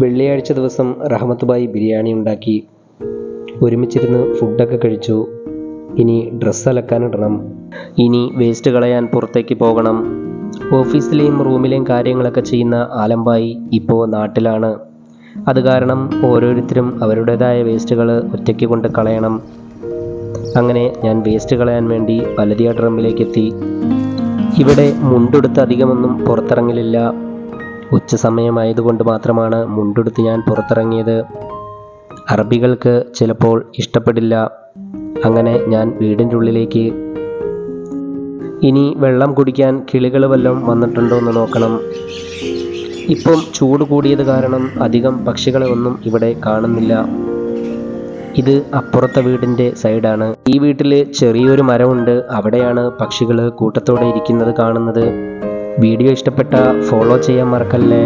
വെള്ളിയാഴ്ച ദിവസം റഹ്മത്ത് ഭായി ബിരിയാണി ഉണ്ടാക്കി. ഒരുമിച്ചിരുന്ന് ഫുഡൊക്കെ കഴിച്ചു. ഇനി ഡ്രസ്സ് അലക്കാനിടണം. ഇനി വേസ്റ്റ് കളയാൻ പുറത്തേക്ക് പോകണം. ഓഫീസിലെയും റൂമിലെയും കാര്യങ്ങളൊക്കെ ചെയ്യുന്ന ആലംബായി ഇപ്പോൾ നാട്ടിലാണ്. അത് കാരണം ഓരോരുത്തരും അവരുടേതായ വേസ്റ്റുകൾ ഒറ്റയ്ക്ക് കൊണ്ട് കളയണം. അങ്ങനെ ഞാൻ വേസ്റ്റ് കളയാൻ വേണ്ടി വലതിയ ഡ്രമ്മിലേക്ക് എത്തി. ഇവിടെ മുണ്ടെടുത്ത് അധികമൊന്നും പുറത്തിറങ്ങലില്ല. ഉച്ച സമയമായതുകൊണ്ട് മാത്രമാണ് മുണ്ടെടുത്ത് ഞാൻ പുറത്തിറങ്ങിയത്. അറബികൾക്ക് ചിലപ്പോൾ ഇഷ്ടപ്പെടില്ല. അങ്ങനെ ഞാൻ വീടിൻ്റെ ഉള്ളിലേക്ക്. ഇനി വെള്ളം കുടിക്കാൻ കിളികൾ വല്ലതും വന്നിട്ടുണ്ടോ എന്ന് നോക്കണം. ഇപ്പം ചൂട് കൂടിയത് കാരണം അധികം പക്ഷികളെ ഒന്നും ഇവിടെ കാണുന്നില്ല. ഇത് അപ്പുറത്തെ വീടിൻ്റെ സൈഡാണ്. ഈ വീട്ടിൽ ചെറിയൊരു മരമുണ്ട്. അവിടെയാണ് പക്ഷികൾ കൂട്ടത്തോടെ ഇരിക്കുന്നത് കാണുന്നത്. വീഡിയോ ഇഷ്ടപ്പെട്ട ഫോളോ ചെയ്യാൻ മറക്കല്ലേ.